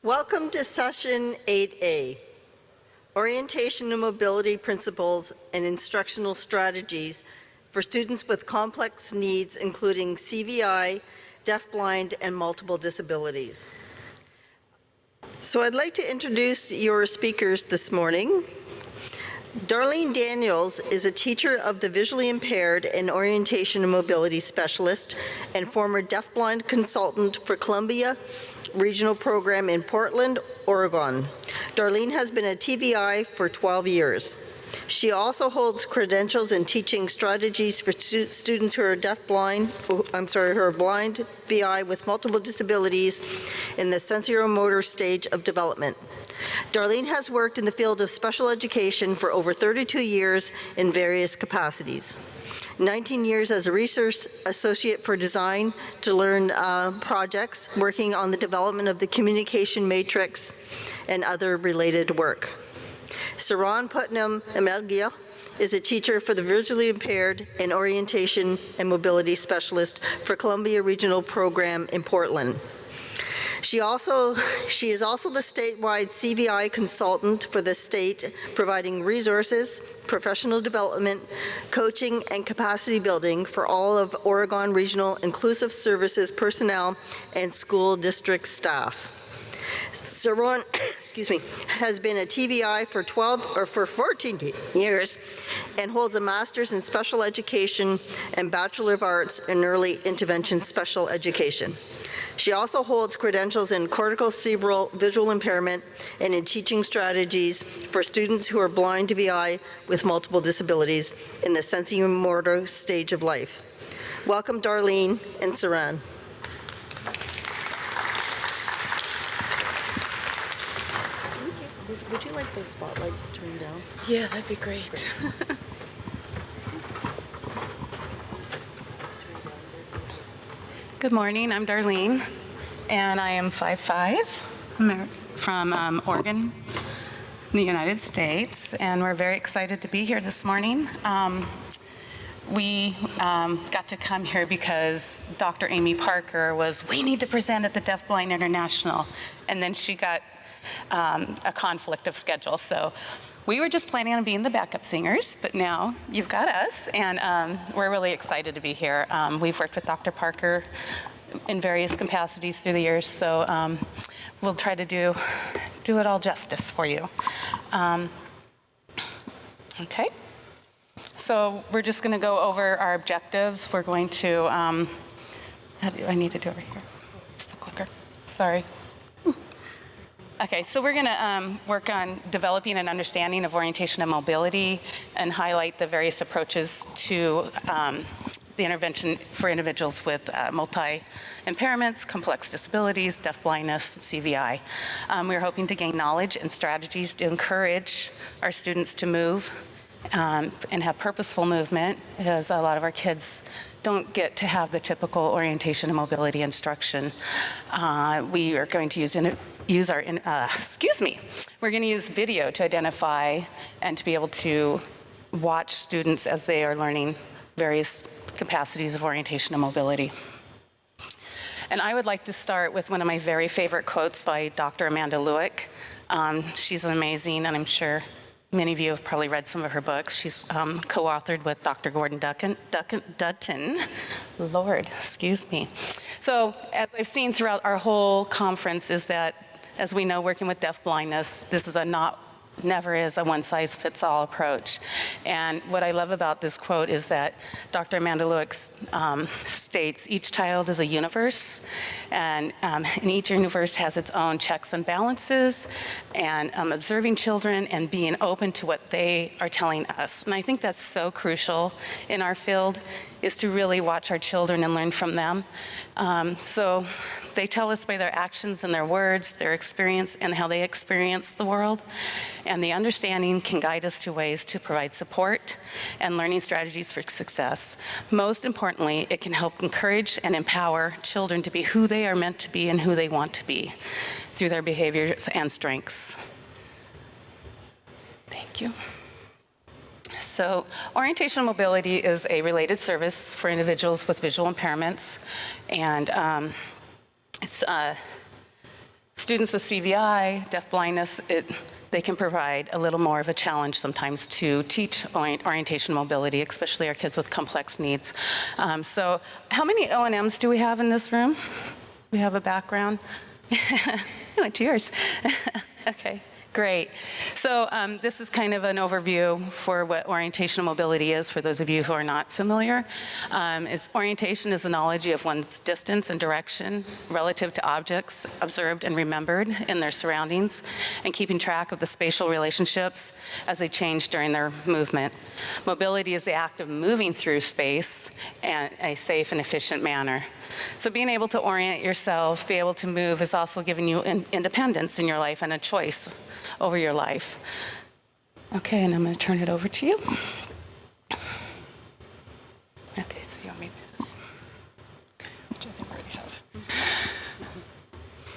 Welcome to Session 8A, Orientation and Mobility Principles and Instructional Strategies for Students with Complex Needs, including CVI, Deafblind, and Multiple Disabilities. So I'd like to introduce your speakers this morning. Darlene Daniels is a teacher of the visually impaired and orientation and mobility specialist and former deafblind consultant for Columbia Regional Program in Portland, Oregon. Darlene has been a TVI for 12 years. She also holds credentials in teaching strategies for students who are who are blind VI with multiple disabilities in the sensorimotor stage of development. Darlene has worked in the field of special education for over 32 years in various capacities. 19 years as a research associate for design to learn projects, working on the development of the communication matrix and other related work. Saran Putnam Amelgia is a teacher for the visually impaired and orientation and mobility specialist for Columbia Regional Program in Portland. She is also the statewide CVI consultant for the state, providing resources, professional development, coaching, and capacity building for all of Oregon Regional Inclusive Services personnel and school district staff. Saran, has been a TVI for 14 years and holds a master's in special education and Bachelor of Arts in early intervention special education. She also holds credentials in cortical, cerebral, visual impairment, and in teaching strategies for students who are blind to VI with multiple disabilities in the sensorimotor stage of life. Welcome, Darlene and Saran. Would you like those spotlights turned down? Yeah, that'd be great. Good morning, I'm Darlene, and I am 5'5", I'm from Oregon, in the United States, and we're very excited to be here this morning. We got to come here because Dr. Amy Parker we need to present at the Deafblind International, and then she got a conflict of schedule. So we were just planning on being the backup singers, but now you've got us, and we're really excited to be here. We've worked with Dr. Parker in various capacities through the years, so we'll try to do it all justice for you. Okay, so we're just going to go over our objectives. We're going to, how do I need to do over here? Just the clicker, sorry. Okay, so we're going to work on developing an understanding of orientation and mobility and highlight the various approaches to the intervention for individuals with multi-impairments, complex disabilities, deafblindness, CVI. We're hoping to gain knowledge and strategies to encourage our students to move and have purposeful movement, because a lot of our kids don't get to have the typical orientation and mobility instruction. We are going to we're going to use video to identify and to be able to watch students as they are learning various capacities of orientation and mobility. And I would like to start with one of my very favorite quotes by Dr. Amanda Lewick. She's amazing, and I'm sure many of you have probably read some of her books. She's co-authored with Dr. Gordon Dutton. Lord, excuse me. So as I've seen throughout our whole conference is that, as we know, working with deafblindness, this is never is a one-size-fits-all approach. And what I love about this quote is that Dr. Amanda Lewick states, each child is a universe, and each universe has its own checks and balances, and observing children and being open to what they are telling us. And I think that's so crucial in our field, is to really watch our children and learn from them. So they tell us by their actions and their words, their experience, and how they experience the world. And the understanding can guide us to ways to provide support and learning strategies for success. Most importantly, it can help encourage and empower children to be who they are meant to be and who they want to be through their behaviors and strengths. Thank you. So orientation mobility is a related service for individuals with visual impairments, and it's Students with CVI, deafblindness, they can provide a little more of a challenge sometimes to teach orientation mobility, especially our kids with complex needs. So how many O&Ms do we have in this room? We have a background? You went to yours. Okay. Great. So this is kind of an overview for what orientational mobility is for those of you who are not familiar. Orientation is the knowledge of one's distance and direction relative to objects observed and remembered in their surroundings, and keeping track of the spatial relationships as they change during their movement. Mobility is the act of moving through space in a safe and efficient manner. So being able to orient yourself, be able to move, is also giving you independence in your life and a choice over your life. Okay, and I'm going to turn it over to you. Okay, so you want me to do this? Okay, which I think I already have.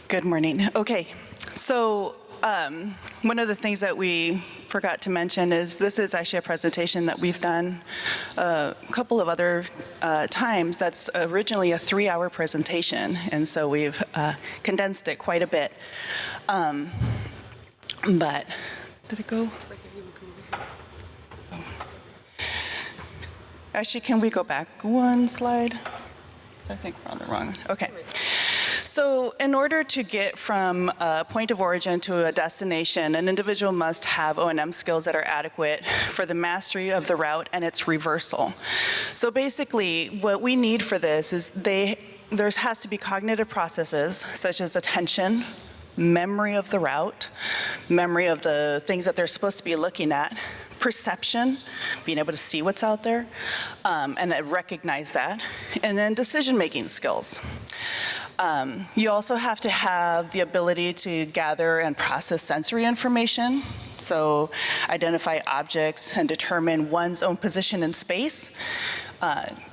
Good morning. Okay, so one of the things that we forgot to mention is this is actually a presentation that we've done a couple of other times. That's originally a 3-hour presentation, and so we've condensed it quite a bit. But, did it go? Oh. Actually, can we go back one slide? I think we're on the wrong. Okay. So in order to get from a point of origin to a destination, an individual must have O&M skills that are adequate for the mastery of the route and its reversal. So basically, what we need for this is there has to be cognitive processes such as attention, memory of the route, memory of the things that they're supposed to be looking at, perception, being able to see what's out there, and recognize that, and then decision-making skills. You also have to have the ability to gather and process sensory information, so identify objects and determine one's own position in space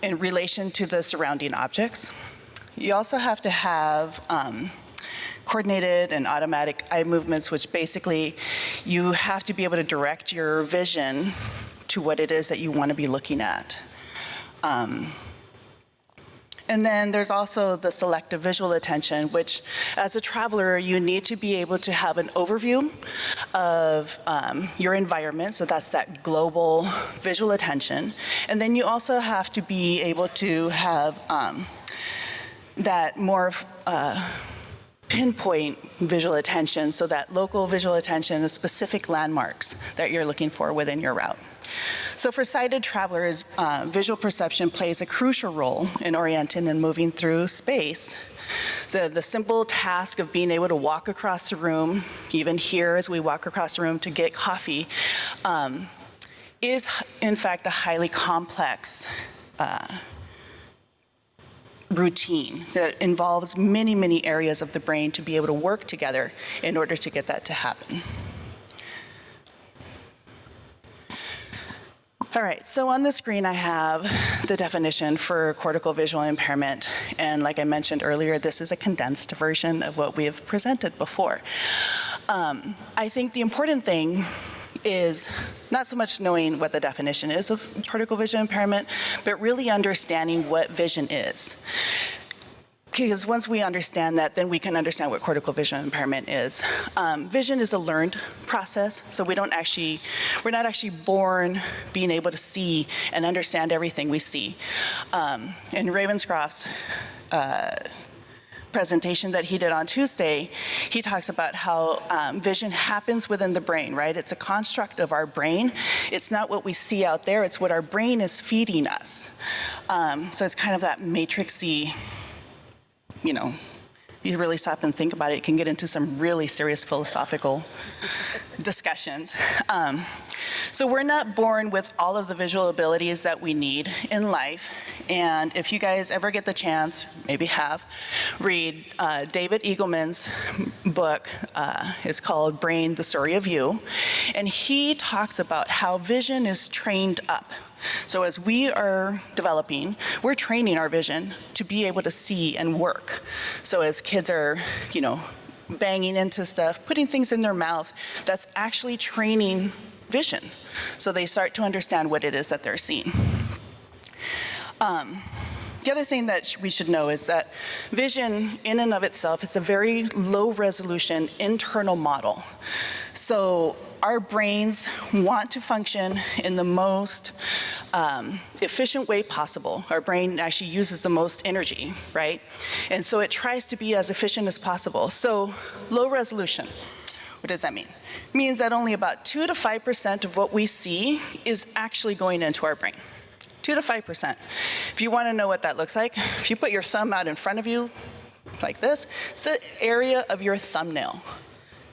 in relation to the surrounding objects. You also have to have coordinated and automatic eye movements, which basically you have to be able to direct your vision to what it is that you want to be looking at. And then there's also the selective visual attention, which as a traveler, you need to be able to have an overview of your environment. So that's that global visual attention. And then you also have to be able to have that more pinpoint visual attention, so that local visual attention is specific landmarks that you're looking for within your route. So for sighted travelers, visual perception plays a crucial role in orienting and moving through space. So the simple task of being able to walk across the room, even here as we walk across the room to get coffee, is in fact a highly complex routine that involves many, many areas of the brain to be able to work together in order to get that to happen. All right, so on the screen I have the definition for cortical visual impairment, and like I mentioned earlier, this is a condensed version of what we have presented before. I think the important thing is not so much knowing what the definition is of cortical visual impairment, but really understanding what vision is. Because once we understand that, then we can understand what cortical visual impairment is. Vision is a learned process, so we're not actually born being able to see and understand everything we see. In Ravenscroft's presentation that he did on Tuesday, he talks about how vision happens within the brain, right? It's a construct of our brain. It's not what we see out there, it's what our brain is feeding us. So it's kind of that matrixy, you know, you really stop and think about it, it can get into some really serious philosophical discussions. So we're not born with all of the visual abilities that we need in life. And if you guys ever get the chance, maybe have, read David Eagleman's book. It's called Brain, the Story of You. And he talks about how vision is trained up. So as we are developing, we're training our vision to be able to see and work. So as kids are, you know, banging into stuff, putting things in their mouth, that's actually training vision. So they start to understand what it is that they're seeing. The The other thing that we should know is that vision in and of itself is a very low resolution internal model. So our brains want to function in the most efficient way possible. Our brain actually uses the most energy, right? And so it tries to be as efficient as possible. So low resolution, what does that mean? It means that only about 2 to 5% of what we see is actually going into our brain. 2 to 5%. If you want to know what that looks like, if you put your thumb out in front of you like this, it's the area of your thumbnail.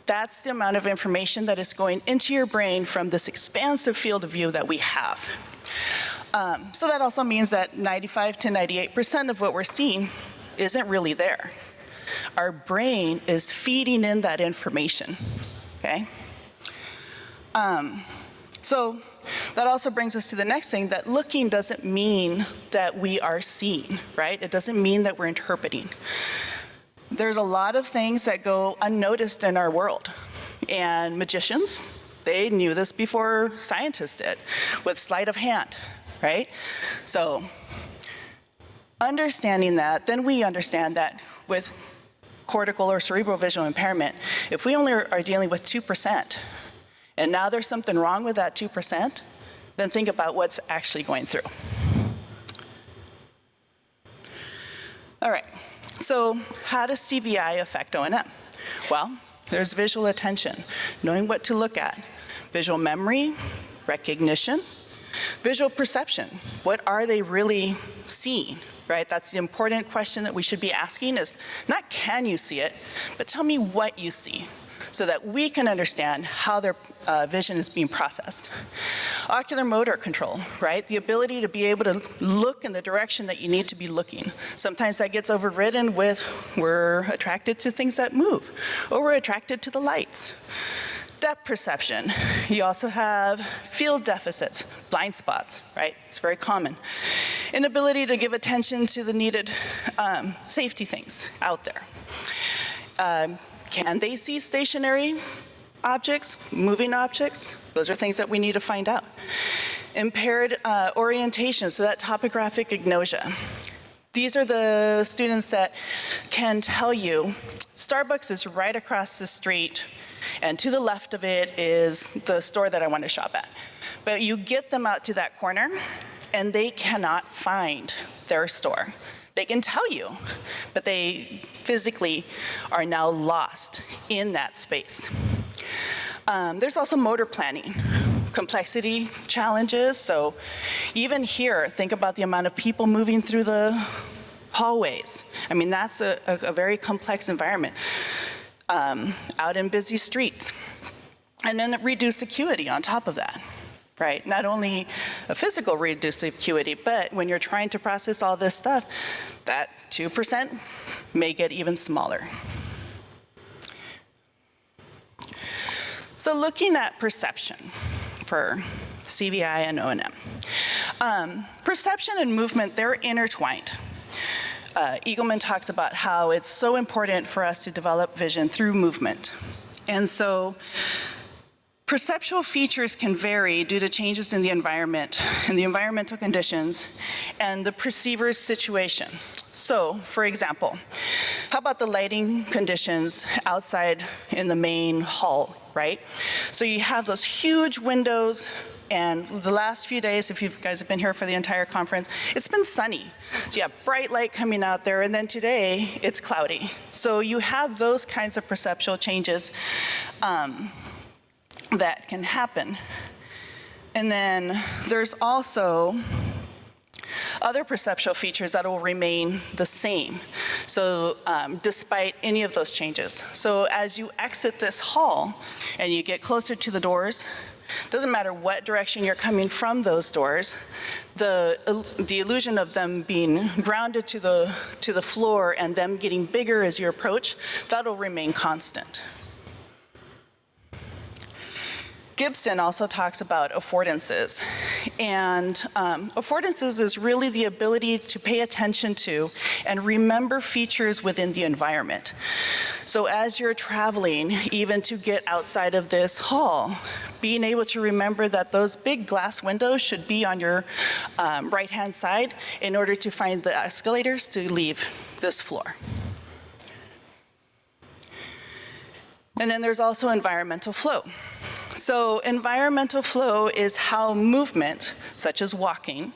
That's the amount of information that is going into your brain from this expansive field of view that we have. So that also means that 95 to 98% of what we're seeing isn't really there. Our brain is feeding in that information, okay? So that also brings us to the next thing, that looking doesn't mean that we are seeing, right? It doesn't mean that we're interpreting. There's a lot of things that go unnoticed in our world. And magicians, they knew this before scientists did, with sleight of hand, right? So understanding that, then we understand that with cortical or cerebral visual impairment, if we only are dealing with 2%, and now there's something wrong with that 2%, then think about what's actually going through. All right. So how does CVI affect O&M? Well, there's visual attention, knowing what to look at, visual memory, recognition, visual perception. What are they really seeing, right? That's the important question that we should be asking, is not can you see it, but tell me what you see, so that we can understand how their vision is being processed. Ocular motor control, right? The ability to be able to look in the direction that you need to be looking. Sometimes that gets overridden with we're attracted to things that move, or we're attracted to the lights. Depth perception. You also have field deficits, blind spots, right? It's very common. Inability to give attention to the needed safety things out there. Can they see stationary objects, moving objects? Those are things that we need to find out. Impaired orientation, so that topographic agnosia. These are the students that can tell you Starbucks is right across the street, and to the left of it is the store that I want to shop at. But you get them out to that corner, and they cannot find their store. They can tell you, but they physically are now lost in that space. There's also motor planning, complexity challenges. So even here, think about the amount of people moving through the hallways. I mean, that's a very complex environment out in busy streets. And then reduced acuity on top of that. Right? Not only a physical reduced acuity, but when you're trying to process all this stuff, that 2% may get even smaller. So looking at perception for CVI and O&M. Perception and movement, they're intertwined. Eagleman talks about how it's so important for us to develop vision through movement. And so perceptual features can vary due to changes in the environment and the environmental conditions and the perceiver's situation. So, for example, how about the lighting conditions outside in the main hall, right? So you have those huge windows, and the last few days, if you guys have been here for the entire conference, it's been sunny. So you have bright light coming out there, and then today it's cloudy. So you have those kinds of perceptual changes that can happen. And then there's also other perceptual features that will remain the same, so despite any of those changes. So as you exit this hall and you get closer to the doors, doesn't matter what direction you're coming from those doors, the illusion of them being grounded to the floor and them getting bigger as you approach, that'll remain constant. Gibson also talks about affordances. And affordances is really the ability to pay attention to and remember features within the environment. So as you're traveling, even to get outside of this hall, being able to remember that those big glass windows should be on your right-hand side in order to find the escalators to leave this floor. And then there's also environmental flow. So environmental flow is how movement, such as walking,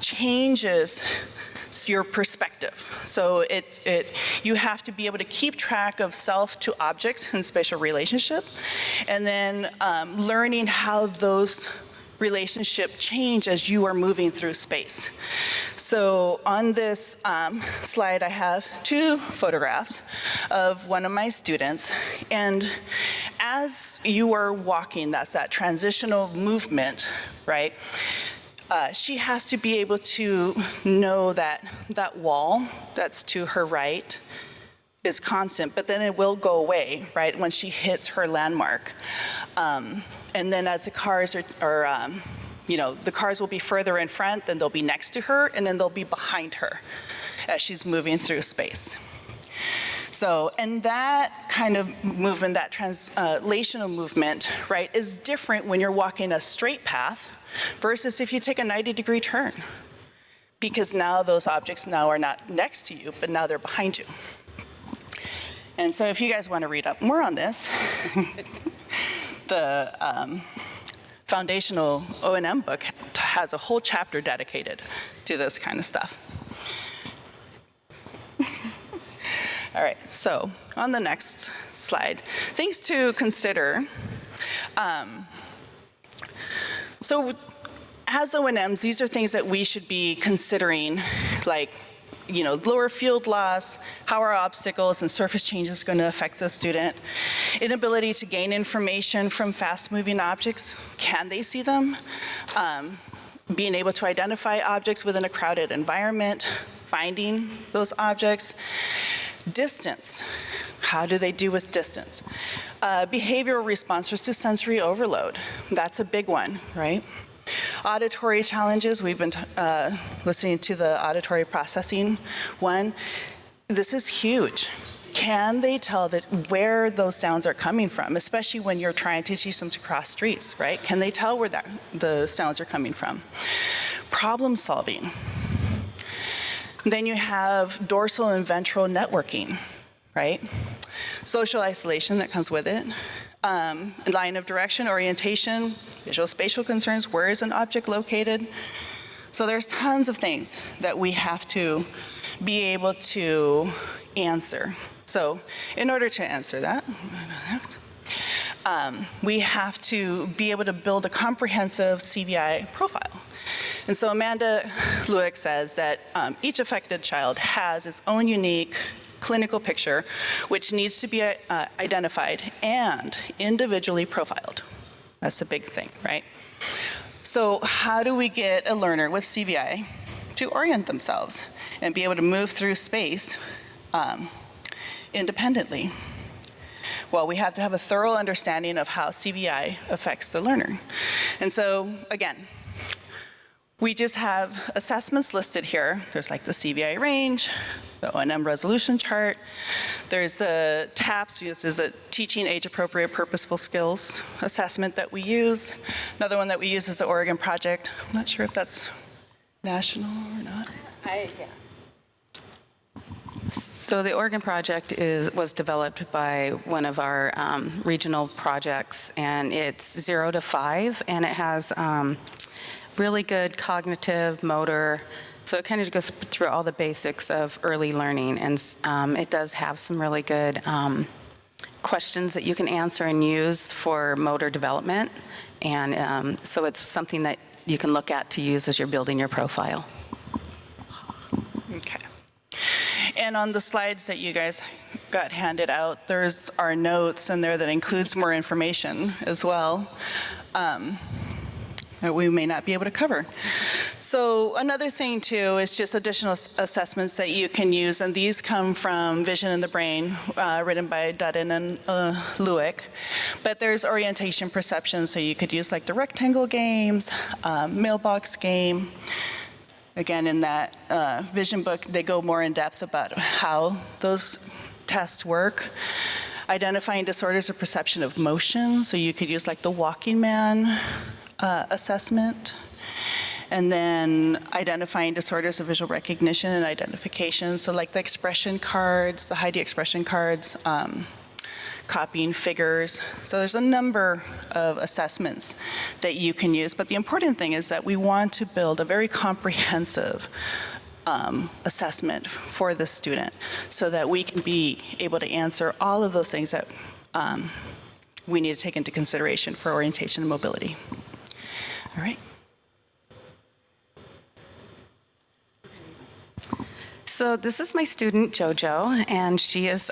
changes your perspective. So you have to be able to keep track of self to object and spatial relationship, and then learning how those relationship change as you are moving through space. So on this slide, I have two photographs of one of my students, and as you are walking, that's that transitional movement, right? She has to be able to know that that wall that's to her right is constant, but then it will go away, right, when she hits her landmark. And then as the cars are the cars will be further in front, then they'll be next to her, and then they'll be behind her as she's moving through space. So, and that kind of movement, that translational movement, right, is different when you're walking a straight path versus if you take a 90-degree turn, because now those objects now are not next to you, but now they're behind you. And so if you guys want to read up more on this, the foundational O&M book has a whole chapter dedicated to this kind of stuff. All right, so on the next slide, things to consider. So as O&Ms, these are things that we should be considering, like, lower field loss, how are obstacles and surface changes going to affect the student, inability to gain information from fast-moving objects, can they see them, being able to identify objects within a crowded environment, finding those objects, distance, how do they do with distance, behavioral responses to sensory overload, that's a big one, right? Auditory challenges, we've been listening to the auditory processing one. This is huge. Can they tell that where those sounds are coming from, especially when you're trying to teach them to cross streets, right? Can they tell where the sounds are coming from? Problem solving. Then you have dorsal and ventral networking, right? Social isolation that comes with it. Line of direction, orientation, visual spatial concerns, where is an object located? So there's tons of things that we have to be able to answer. So in order to answer that, we have to be able to build a comprehensive CVI profile. And so Amanda Lewick says that each affected child has its own unique clinical picture, which needs to be identified and individually profiled. That's a big thing, right? So how do we get a learner with CVI to orient themselves and be able to move through space independently? Well, we have to have a thorough understanding of how CVI affects the learner. And so, again, we just have assessments listed here. There's like the CVI range, the O&M resolution chart. There's the TAPS, this is a teaching age-appropriate purposeful skills assessment that we use. Another one that we use is the Oregon Project. I'm not sure if that's national or not. So the Oregon Project was developed by one of our regional projects, and it's 0 to 5, and it has really good cognitive, motor, so it kind of goes through all the basics of early learning, and it does have some really good questions that you can answer and use for motor development, and so it's something that you can look at to use as you're building your profile. Okay. And on the slides that you guys got handed out, there's our notes in there that includes more information as well that we may not be able to cover. So another thing too is just additional assessments that you can use, and these come from Vision in the Brain, written by Dudden and Lewick. But there's orientation perception, so you could use like the rectangle games, mailbox game. Again, in that vision book, they go more in depth about how those tests work. Identifying disorders of perception of motion, so you could use like the walking man assessment. And then identifying disorders of visual recognition and identification, so like the expression cards, the Heidi expression cards, copying figures. So there's a number of assessments that you can use, but the important thing is that we want to build a very comprehensive assessment for the student so that we can be able to answer all of those things that we need to take into consideration for orientation and mobility. All right. So this is my student, JoJo, and she is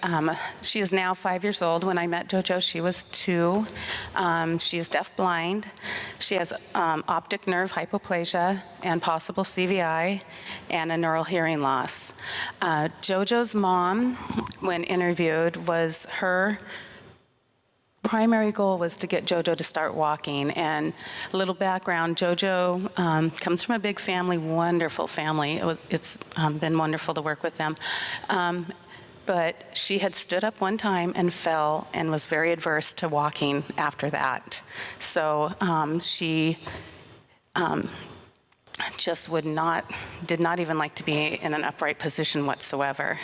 now 5 years old. When I met JoJo, she was 2. She is deafblind. She has optic nerve hypoplasia and possible CVI and a neural hearing loss. JoJo's mom, when interviewed, was her primary goal was to get JoJo to start walking. And a little background, JoJo comes from a big family, wonderful family. It's been wonderful to work with them. But she had stood up one time and fell and was very adverse to walking after that. So she just did not even like to be in an upright position whatsoever.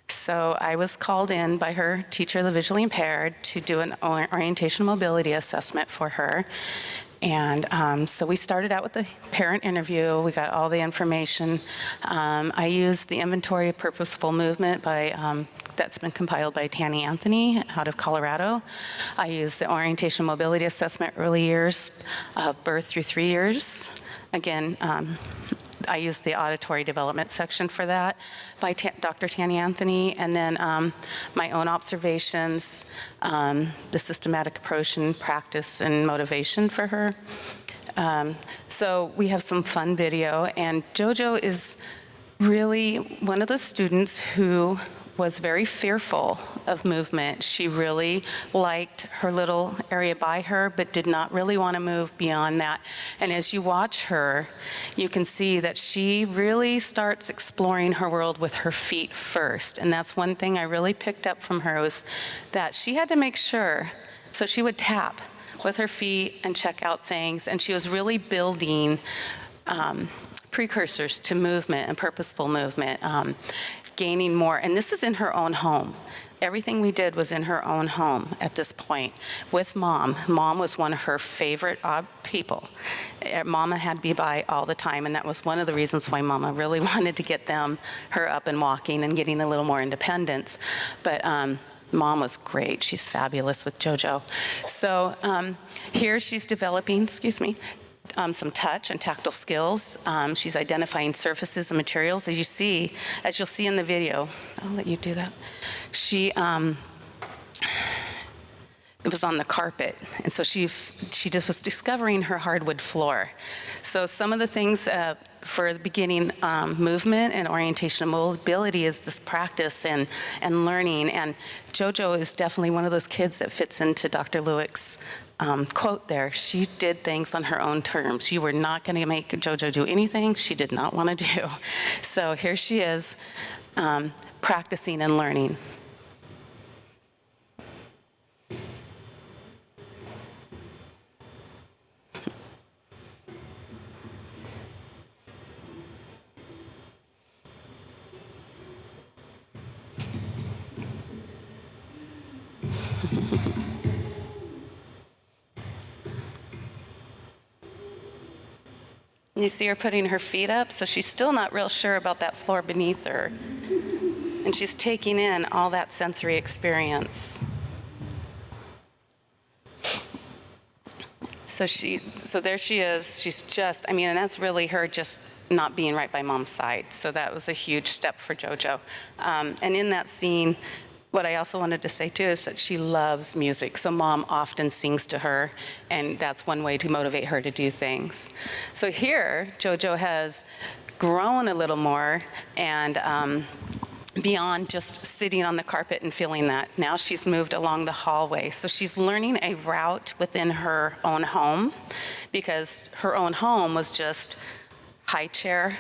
So I was called in by her teacher, the visually impaired, to do an orientation mobility assessment for her. And so we started out with the parent interview. We got all the information. I used the inventory of purposeful movement that's been compiled by Tanny Anthony out of Colorado. I used the orientation mobility assessment early years of birth through 3 years. Again, I used the auditory development section for that by Dr. Tanny Anthony, and then my own observations, the systematic approach and practice and motivation for her. So we have some fun video, and JoJo is really one of those students who was very fearful of movement. She really liked her little area by her, but did not really want to move beyond that. And as you watch her, you can see that she really starts exploring her world with her feet first. And that's one thing I really picked up from her, was that she had to make sure, so she would tap with her feet and check out things, and she was really building precursors to movement and purposeful movement, gaining more. And this is in her own home. Everything we did was in her own home at this point with Mom. Mom was one of her favorite odd people. Mama had to be by all the time, and that was one of the reasons why Mama really wanted to get her up and walking and getting a little more independence. But Mom was great. She's fabulous with JoJo. So here she's developing, some touch and tactile skills. She's identifying surfaces and materials. As you'll see in the video, I'll let you do that. It was on the carpet, and so she just was discovering her hardwood floor. So some of the things for the beginning movement and orientation and mobility is this practice and learning. And JoJo is definitely one of those kids that fits into Dr. Lewick's quote there. She did things on her own terms. You were not going to make JoJo do anything she did not want to do. So here she is, practicing and learning. You see her putting her feet up, so she's still not real sure about that floor beneath her. And she's taking in all that sensory experience. So there she is. She's just, and that's really her just not being right by Mom's side. So that was a huge step for JoJo. And in that scene, what I also wanted to say too is that she loves music. So Mom often sings to her, and that's one way to motivate her to do things. So here, JoJo has grown a little more, and beyond just sitting on the carpet and feeling that. Now she's moved along the hallway. So she's learning a route within her own home, because her own home was just high chair,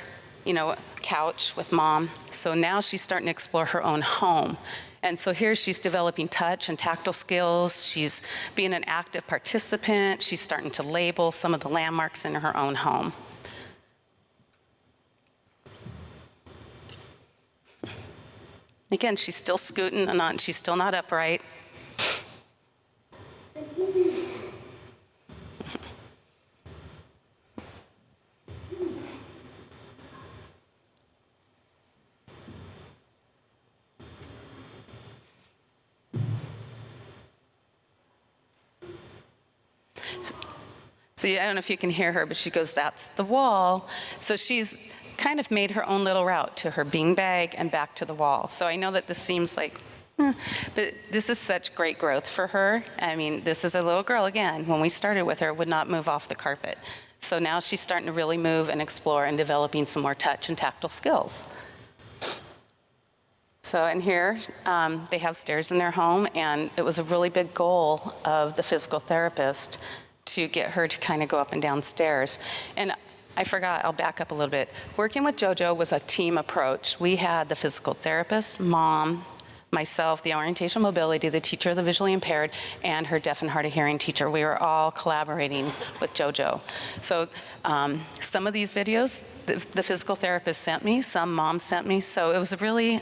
couch with Mom. So now she's starting to explore her own home. And so here she's developing touch and tactile skills. She's being an active participant. She's starting to label some of the landmarks in her own home. Again, she's still scooting and on. She's still not upright. So I don't know if you can hear her, but she goes, "That's the wall." So she's kind of made her own little route to her beanbag and back to the wall. So I know that this seems like, but this is such great growth for her. I mean, this is a little girl, again, when we started with her, would not move off the carpet. So now she's starting to really move and explore and developing some more touch and tactile skills. So in here, they have stairs in their home, and it was a really big goal of the physical therapist to get her to kind of go up and down stairs. And I forgot, I'll back up a little bit. Working with JoJo was a team approach. We had the physical therapist, mom, myself, the orientation mobility, the teacher of the visually impaired, and her deaf and hard of hearing teacher. We were all collaborating with JoJo. So some of these videos, the physical therapist sent me, some mom sent me. So it was a really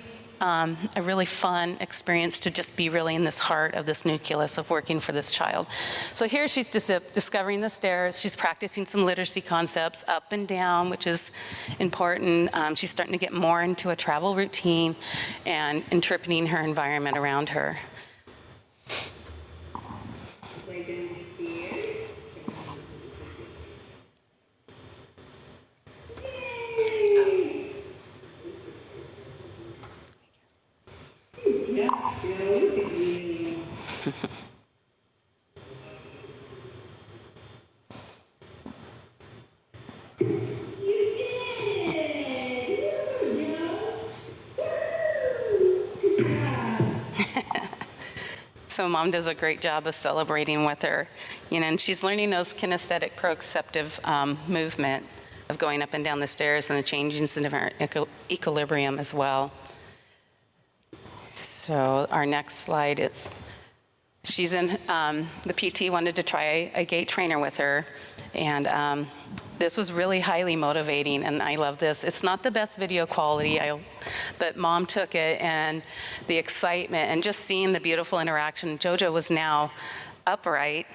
fun experience to just be really in this heart of this nucleus of working for this child. So here she's discovering the stairs. She's practicing some literacy concepts, up and down, which is important. She's starting to get more into a travel routine and interpreting her environment around her. So mom does a great job of celebrating with her, and she's learning those kinesthetic proprioceptive movement of going up and down the stairs and the changes in her equilibrium as well. So our next slide, she's in, the PT wanted to try a gait trainer with her, and this was really highly motivating, and I love this. It's not the best video quality, but mom took it, and the excitement, and just seeing the beautiful interaction. JoJo was now upright,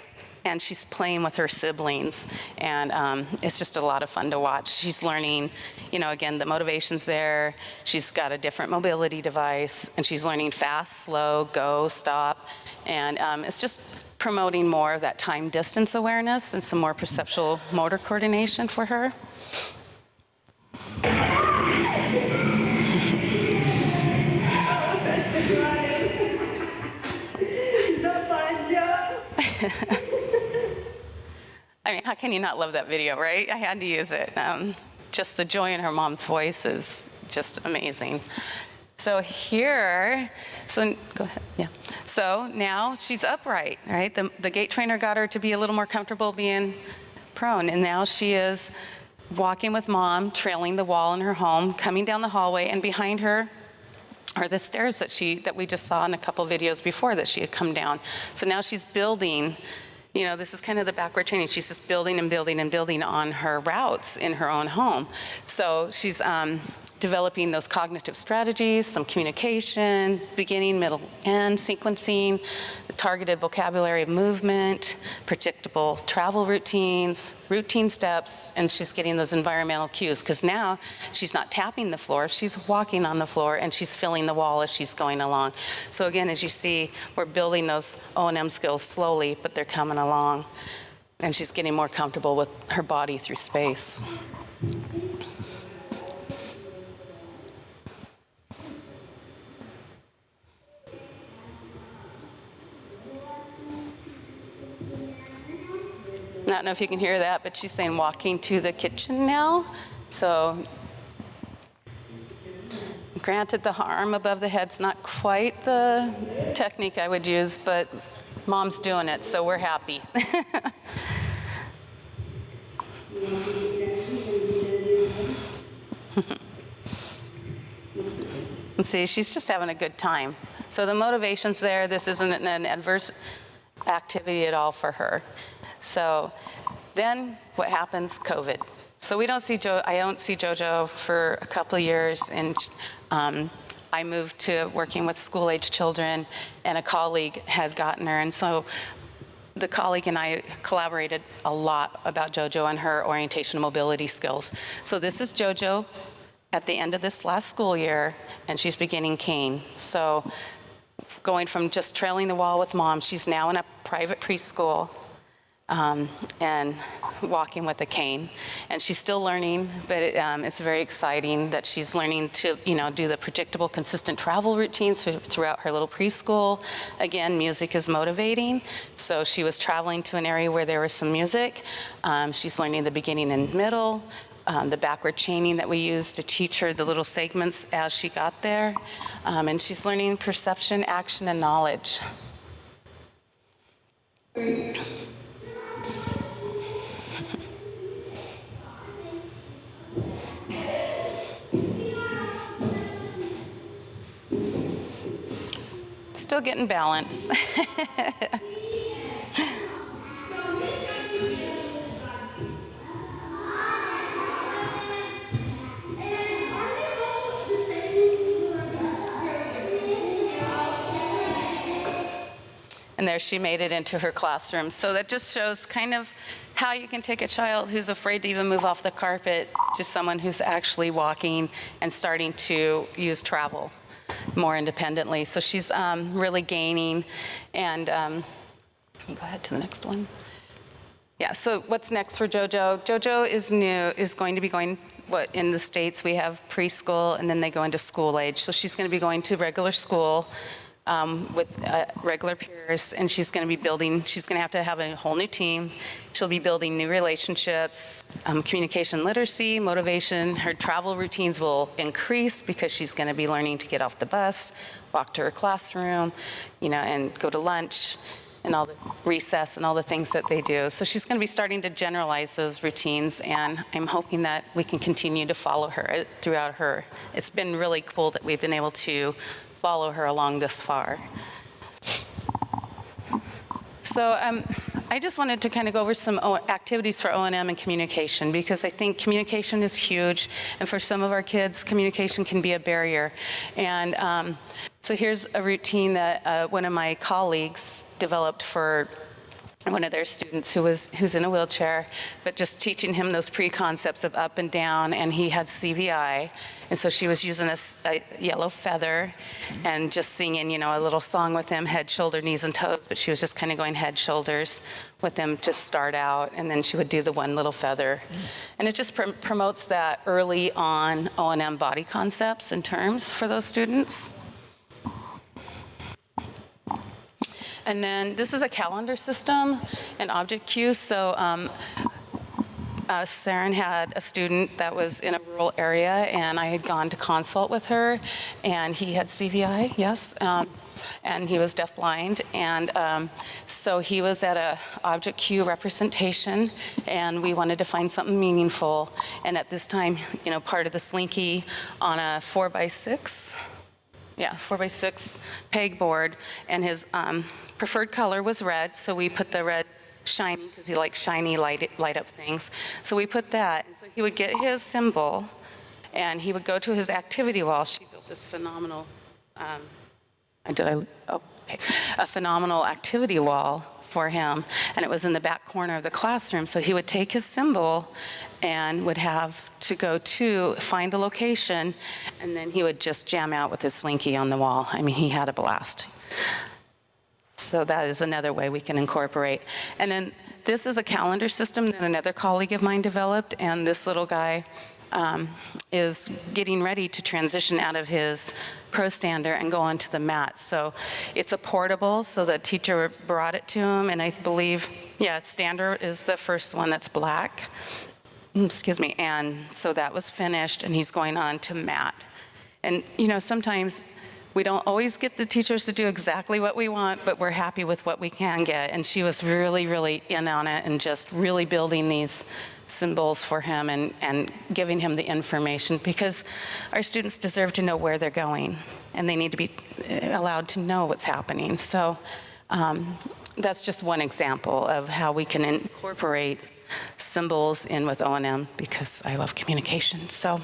and she's playing with her siblings, and it's just a lot of fun to watch. She's learning, again, the motivation's there. She's got a different mobility device, and she's learning fast, slow, go, stop, and it's just promoting more of that time-distance awareness and some more perceptual motor coordination for her. I mean, how can you not love that video, right? I had to use it. Just the joy in her mom's voice is just amazing. So here, go ahead, yeah. So now she's upright, right? The gait trainer got her to be a little more comfortable being prone, and now she is walking with mom, trailing the wall in her home, coming down the hallway, and behind her are the stairs that we just saw in a couple videos before that she had come down. So now she's building, this is kind of the backward training. She's just building and building and building on her routes in her own home. So she's developing those cognitive strategies, some communication, beginning, middle, end sequencing, the targeted vocabulary of movement, predictable travel routines, routine steps, and she's getting those environmental cues, because now she's not tapping the floor, she's walking on the floor, and she's filling the wall as she's going along. So again, as you see, we're building those O&M skills slowly, but they're coming along, and she's getting more comfortable with her body through space. I don't know if you can hear that, but she's saying walking to the kitchen now. So granted, the arm above the head's not quite the technique I would use, but mom's doing it, so we're happy. And see, she's just having a good time. So the motivation's there. This isn't an adverse activity at all for her. So then what happens? COVID. So we don't see I don't see JoJo for a couple of years, and I moved to working with school-age children, and a colleague has gotten her, and so the colleague and I collaborated a lot about JoJo and her orientation and mobility skills. So this is JoJo at the end of this last school year, and she's beginning cane. So going from just trailing the wall with mom, she's now in a private preschool and walking with a cane. And she's still learning, but it's very exciting that she's learning to, do the predictable, consistent travel routines throughout her little preschool. Again, music is motivating. So she was traveling to an area where there was some music. She's learning the beginning and middle, the backward chaining that we used to teach her the little segments as she got there. And she's learning perception, action, and knowledge. Still getting balance. And there she made it into her classroom. So that just shows kind of how you can take a child who's afraid to even move off the carpet to someone who's actually walking and starting to use travel more independently. So she's really gaining. And you go ahead to the next one. Yeah, so what's next for JoJo? JoJo is going to be going, in the States we have preschool and then they go into school age. So she's going to be going to regular school with regular peers, and she's going to have a whole new team. She'll be building new relationships, communication literacy, motivation. Her travel routines will increase because she's going to be learning to get off the bus, walk to her classroom, and go to lunch and all the recess and all the things that they do. So she's going to be starting to generalize those routines, and I'm hoping that we can continue to follow her throughout her. It's been really cool that we've been able to follow her along this far. So I just wanted to kind of go over some activities for O&M and communication, because I think communication is huge, and for some of our kids, communication can be a barrier. And so here's a routine that one of my colleagues developed for one of their students who's in a wheelchair, but just teaching him those pre-concepts of up and down, and he had CVI, and so she was using a yellow feather and just singing, a little song with him, head, shoulder, knees, and toes, but she was just kind of going head, shoulders with him to start out, and then she would do the one little feather. And it just promotes that early on O&M body concepts and terms for those students. And then this is a calendar system and object cues. So Saren had a student that was in a rural area, and I had gone to consult with her, and he had CVI, yes, and he was deafblind. And so he was at a object cue representation, and we wanted to find something meaningful. And at this time, part of the slinky on a 4x6, 4x6 pegboard, and his preferred color was red, so we put the red shiny, because he likes shiny light up things. So we put that, and so he would get his symbol, and he would go to his activity wall. She built this phenomenal, a phenomenal activity wall for him, and it was in the back corner of the classroom. So he would take his symbol and would have to go to find the location, and then he would just jam out with his slinky on the wall. I mean, he had a blast. So that is another way we can incorporate. And then this is a calendar system that another colleague of mine developed, and this little guy is getting ready to transition out of his pro stander and go onto the mat. So it's a portable, so the teacher brought it to him, and I believe, stander is the first one that's black. Excuse me. And so that was finished, and he's going on to mat. And sometimes we don't always get the teachers to do exactly what we want, but we're happy with what we can get. And she was really, really in on it and just really building these symbols for him and giving him the information, because our students deserve to know where they're going and they need to be allowed to know what's happening. So that's just one example of how we can incorporate symbols in with O&M, because I love communication. So,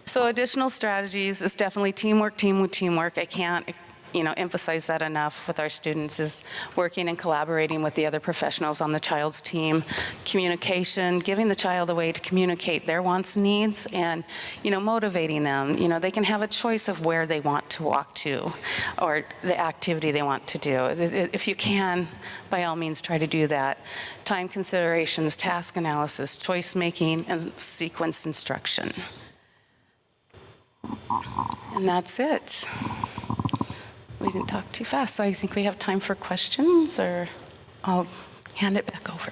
so additional strategies is definitely teamwork, teamwork. I can't, emphasize that enough with our students, is working and collaborating with the other professionals on the child's team. Communication, giving the child a way to communicate their wants and needs, and, motivating them. They can have a choice of where they want to walk to or the activity they want to do. If you can, by all means, try to do that. Time considerations, task analysis, choice making, and sequence instruction. And that's it. We didn't talk too fast, so I think we have time for questions, or I'll hand it back over.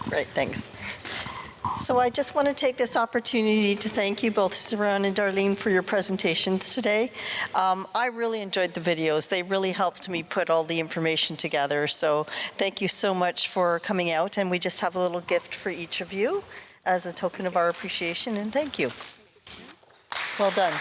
Great, thanks. So I just want to take this opportunity to thank you both, Saran and Darlene, for your presentations today. I really enjoyed the videos. They really helped me put all the information together. So thank you so much for coming out. And we just have a little gift for each of you as a token of our appreciation, and thank you. Well done.